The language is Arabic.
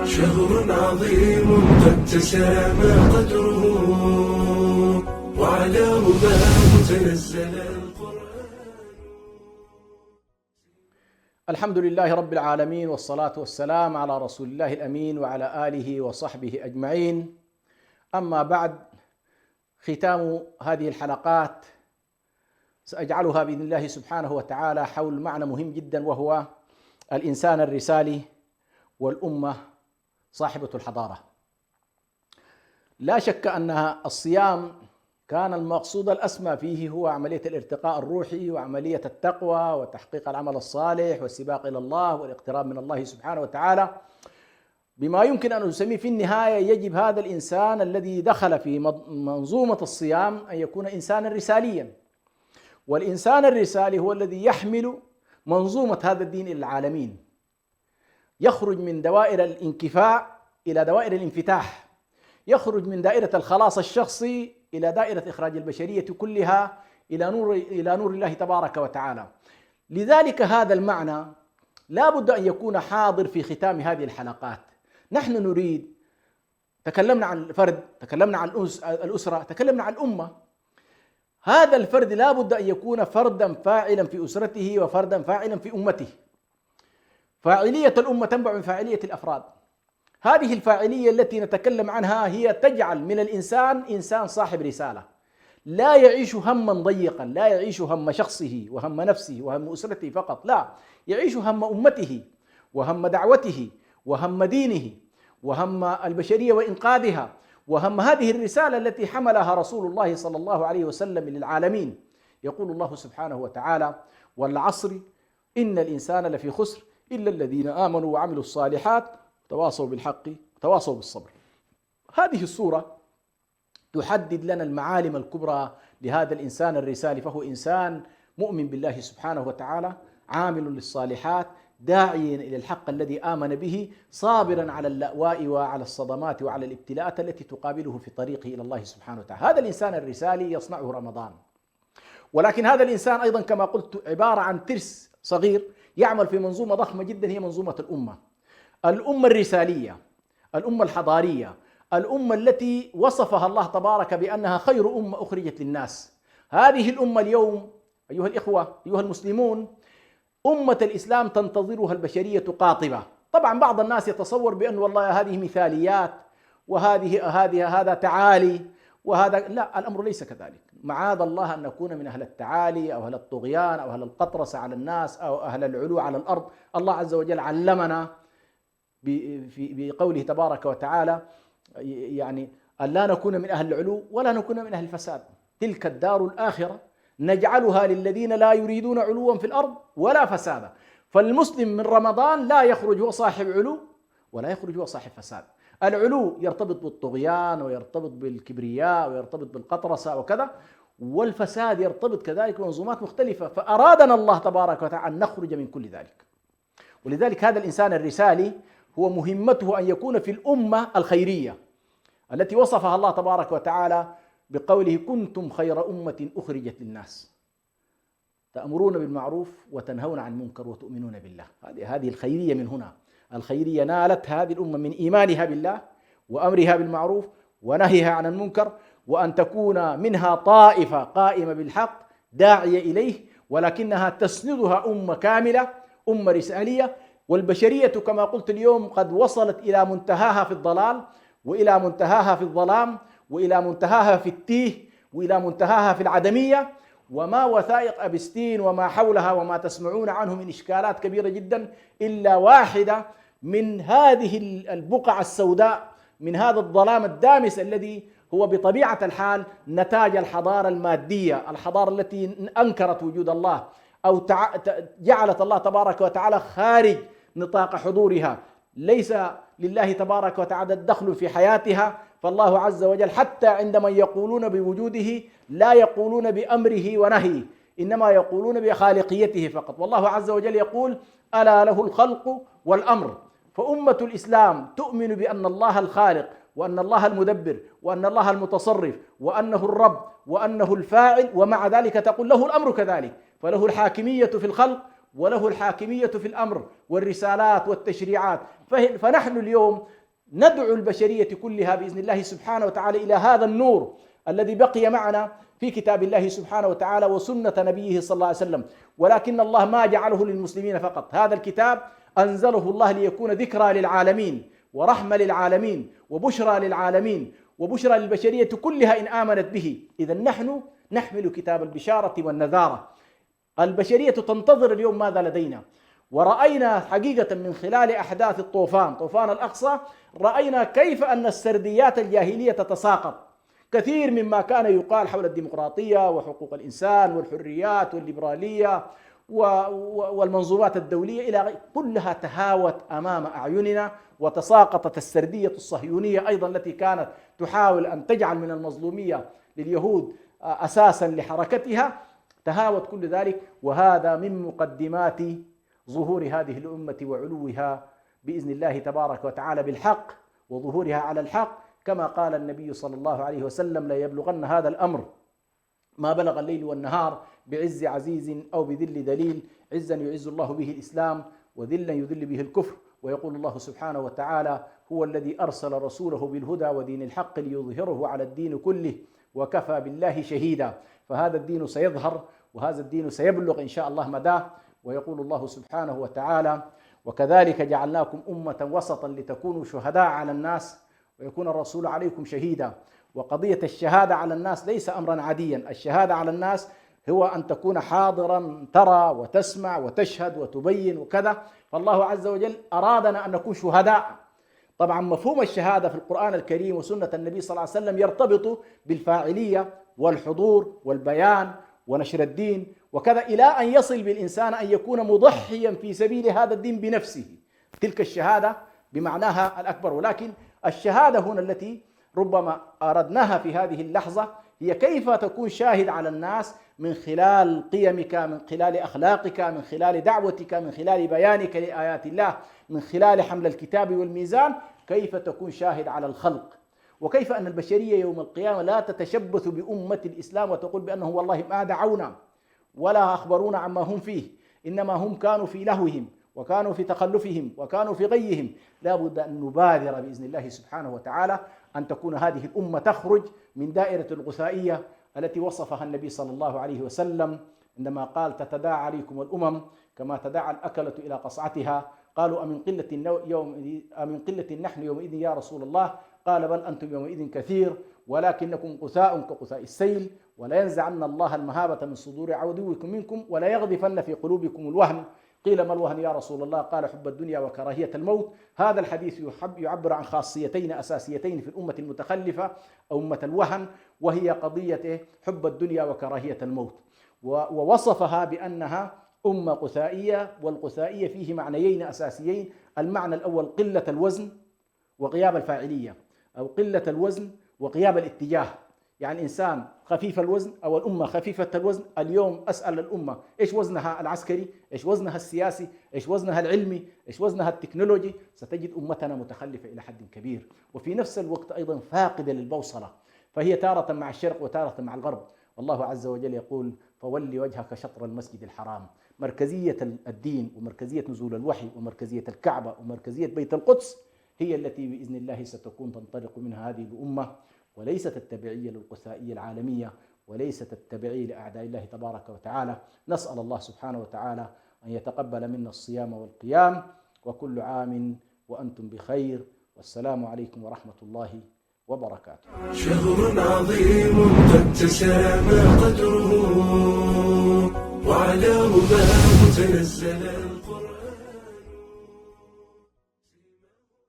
شهر عظيم قد تسامى قدره وعلى رباه تنزل القرآن. الحمد لله رب العالمين، والصلاة والسلام على رسول الله الأمين وعلى آله وصحبه أجمعين. أما بعد، ختام هذه الحلقات سأجعلها بإذن الله سبحانه وتعالى حول معنى مهم جدا، وهو الإنسان الرسالي والأمة صاحبة الحضارة. لا شك أن الصيام كان المقصود الأسمى فيه هو عملية الارتقاء الروحي وعملية التقوى وتحقيق العمل الصالح والسباق إلى الله والاقتراب من الله سبحانه وتعالى، بما يمكن أن نسميه في النهاية يجب هذا الإنسان الذي دخل في منظومة الصيام أن يكون إنسانا رساليا. والإنسان الرسالي هو الذي يحمل منظومة هذا الدين إلى العالمين، يخرج من دوائر الانكفاء إلى دوائر الانفتاح، يخرج من دائرة الخلاص الشخصي إلى دائرة إخراج البشرية كلها إلى نور الله تبارك وتعالى. لذلك هذا المعنى لا بد أن يكون حاضر في ختام هذه الحلقات. نحن نريد، تكلمنا عن الفرد، تكلمنا عن الأسرة، تكلمنا عن الأمة. هذا الفرد لا بد أن يكون فردا فاعلا في أسرته وفردا فاعلا في أمته. فاعلية الأمة تنبع من فاعلية الأفراد. هذه الفاعلية التي نتكلم عنها هي تجعل من الإنسان إنسان صاحب رسالة، لا يعيش هما ضيقا، لا يعيش هم شخصه وهم نفسه وهم أسرته فقط، لا، يعيش هم أمته وهم دعوته وهم دينه وهم البشرية وإنقاذها وهم هذه الرسالة التي حملها رسول الله صلى الله عليه وسلم للعالمين. يقول الله سبحانه وتعالى: والعصر إن الإنسان لفي خسر إلا الذين آمنوا وعملوا الصالحات تواصوا بالحق تواصوا بالصبر. هذه السورة تحدد لنا المعالم الكبرى لهذا الإنسان الرسالي، فهو إنسان مؤمن بالله سبحانه وتعالى، عامل للصالحات، داعيا إلى الحق الذي آمن به، صابرا على اللأواء وعلى الصدمات وعلى الابتلاءات التي تقابله في طريقه إلى الله سبحانه وتعالى. هذا الإنسان الرسالي يصنعه رمضان. ولكن هذا الإنسان أيضا كما قلت عبارة عن ترس صغير يعمل في منظومة ضخمة جدا، هي منظومة الأمة. الأمة الرسالية، الأمة الحضارية، الأمة التي وصفها الله تبارك بأنها خير أمة أخرجت للناس. هذه الأمة اليوم أيها الإخوة أيها المسلمون، أمة الإسلام تنتظرها البشرية قاطبة. طبعا بعض الناس يتصور بأن والله هذه مثاليات هذا تعالي وهذا، لا، الأمر ليس كذلك. معاذ الله أن نكون من أهل التعالي أو أهل الطغيان أو أهل القطرسة على الناس أو أهل العلو على الأرض. الله عز وجل علمنا بقوله تبارك وتعالى يعني أن لا نكون من أهل العلو ولا نكون من أهل الفساد. تلك الدار الآخرة نجعلها للذين لا يريدون علوا في الأرض ولا فسادا. فالمسلم من رمضان لا يخرج هو صاحب علو ولا يخرج هو صاحب فساد. العلو يرتبط بالطغيان ويرتبط بالكبرياء ويرتبط بالقطرسة وكذا، والفساد يرتبط كذلك بمنظومات مختلفة. فأرادنا الله تبارك وتعالى أن نخرج من كل ذلك. ولذلك هذا الإنسان الرسالي هو مهمته أن يكون في الأمة الخيرية التي وصفها الله تبارك وتعالى بقوله: كنتم خير أمة أخرجت للناس تأمرون بالمعروف وتنهون عن المنكر وتؤمنون بالله. هذه الخيرية من هنا. الخيرية نالت هذه الأمة من إيمانها بالله وأمرها بالمعروف ونهيها عن المنكر، وأن تكون منها طائفة قائمة بالحق داعية إليه، ولكنها تسندها أمة كاملة، أمة رسالية. والبشرية كما قلت اليوم قد وصلت إلى منتهاها في الضلال وإلى منتهاها في الظلام وإلى منتهاها في التيه وإلى منتهاها في العدمية. وما وثائق أبستين وما حولها وما تسمعون عنه من إشكالات كبيرة جدا إلا واحدة من هذه البقع السوداء، من هذا الظلام الدامس الذي هو بطبيعة الحال نتاج الحضارة المادية، الحضارة التي أنكرت وجود الله أو جعلت الله تبارك وتعالى خارج نطاق حضورها. ليس لله تبارك وتعالى الدخل في حياتها، فالله عز وجل حتى عندما يقولون بوجوده لا يقولون بأمره ونهيه، إنما يقولون بخالقيته فقط. والله عز وجل يقول: ألا له الخلق والأمر. فأمة الإسلام تؤمن بأن الله الخالق وأن الله المدبر وأن الله المتصرف وأنه الرب وأنه الفاعل، ومع ذلك تقول له الأمر كذلك، فله الحاكمية في الخلق وله الحاكمية في الأمر والرسالات والتشريعات. فنحن اليوم ندعو البشرية كلها بإذن الله سبحانه وتعالى إلى هذا النور الذي بقي معنا في كتاب الله سبحانه وتعالى وسنة نبيه صلى الله عليه وسلم. ولكن الله ما جعله للمسلمين فقط، هذا الكتاب أنزله الله ليكون ذكرى للعالمين ورحمة للعالمين وبشرى للعالمين وبشرى للبشرية كلها إن آمنت به. إذا نحن نحمل كتاب البشارة والنذارة. البشرية تنتظر اليوم ماذا لدينا، ورأينا حقيقة من خلال أحداث طوفان الأقصى، رأينا كيف أن السرديات الجاهلية تتساقط. كثير مما كان يقال حول الديمقراطية وحقوق الإنسان والحريات والليبرالية والمنظومات الدولية إلى غيره كلها تهاوت أمام أعيننا، وتساقطت السردية الصهيونية أيضا التي كانت تحاول أن تجعل من المظلومية لليهود أساسا لحركتها، تهاوت كل ذلك. وهذا من مقدمات ظهور هذه الأمة وعلوها بإذن الله تبارك وتعالى بالحق وظهورها على الحق، كما قال النبي صلى الله عليه وسلم: لا يبلغن هذا الأمر ما بلغ الليل والنهار بعز عزيز أو بذل دليل. عزا يعز الله به الإسلام، وذلا يذل به الكفر. ويقول الله سبحانه وتعالى: هو الذي أرسل رسوله بالهدى ودين الحق ليظهره على الدين كله وكفى بالله شهيدا. فهذا الدين سيظهر، وهذا الدين سيبلغ إن شاء الله مداه. ويقول الله سبحانه وتعالى: وكذلك جعلناكم أمة وسطا لتكونوا شهداء على الناس ويكون الرسول عليكم شهيدا. وقضية الشهادة على الناس ليس أمرا عاديا. الشهادة على الناس هو أن تكون حاضرا ترى وتسمع وتشهد وتبين وكذا. فالله عز وجل أرادنا أن نكون شهداء. طبعا مفهوم الشهادة في القرآن الكريم وسنة النبي صلى الله عليه وسلم يرتبط بالفاعلية والحضور والبيان ونشر الدين وكذا، إلى أن يصل بالإنسان أن يكون مضحيا في سبيل هذا الدين بنفسه. تلك الشهادة بمعناها الأكبر. ولكن الشهادة هنا التي ربما أردناها في هذه اللحظة هي كيف تكون شاهد على الناس من خلال قيمك، من خلال أخلاقك، من خلال دعوتك، من خلال بيانك لآيات الله، من خلال حمل الكتاب والميزان، كيف تكون شاهد على الخلق. وكيف أن البشرية يوم القيامة لا تتشبث بأمة الإسلام وتقول بأنه والله ما دعونا ولا أخبرونا عما هم فيه، إنما هم كانوا في لهوهم وكانوا في تخلفهم وكانوا في غيهم. لا بد أن نبادر بإذن الله سبحانه وتعالى أن تكون هذه الأمة تخرج من دائرة الغثائية التي وصفها النبي صلى الله عليه وسلم عندما قال: تتداعى عليكم الأمم كما تداعى الأكلة إلى قصعتها. قالوا: أمن قلة نحن يومئذ يا رسول الله؟ قال: بل أنتم يومئذ كثير ولكنكم غثاء كغثاء السيل، ولا ينزعن الله المهابة من صدور عدوكم منكم ولا يغذفن في قلوبكم الوهن. قيل: ما الوهن يا رسول الله؟ قال: حب الدنيا وكراهية الموت. هذا الحديث يعبر عن خاصيتين أساسيتين في الأمة المتخلفة أمة الوهن، وهي قضية حب الدنيا وكراهية الموت. ووصفها بأنها أمة غثائية، والغثائية فيه معنيين أساسيين: المعنى الأول قلة الوزن وغياب الفاعلية، أو قلة الوزن وغياب الاتجاه. يعني إنسان خفيف الوزن أو الأمة خفيفة الوزن. اليوم أسأل الأمة: إيش وزنها العسكري؟ إيش وزنها السياسي؟ إيش وزنها العلمي؟ إيش وزنها التكنولوجي؟ ستجد أمتنا متخلفة إلى حد كبير، وفي نفس الوقت أيضا فاقدة للبوصلة، فهي تارة مع الشرق وتارة مع الغرب. والله عز وجل يقول: فولي وجهك شطر المسجد الحرام. مركزية الدين ومركزية نزول الوحي ومركزية الكعبة ومركزية بيت القدس هي التي بإذن الله ستكون تنطلق منها هذه الأمة، وليست التبعية للغثائية العالمية، وليست التبعية لأعداء الله تبارك وتعالى. نسأل الله سبحانه وتعالى أن يتقبل منا الصيام والقيام، وكل عام وأنتم بخير، والسلام عليكم ورحمة الله وبركاته. شهر عظيم قد تسامى قدره وعلى رباه تنزل القرآن.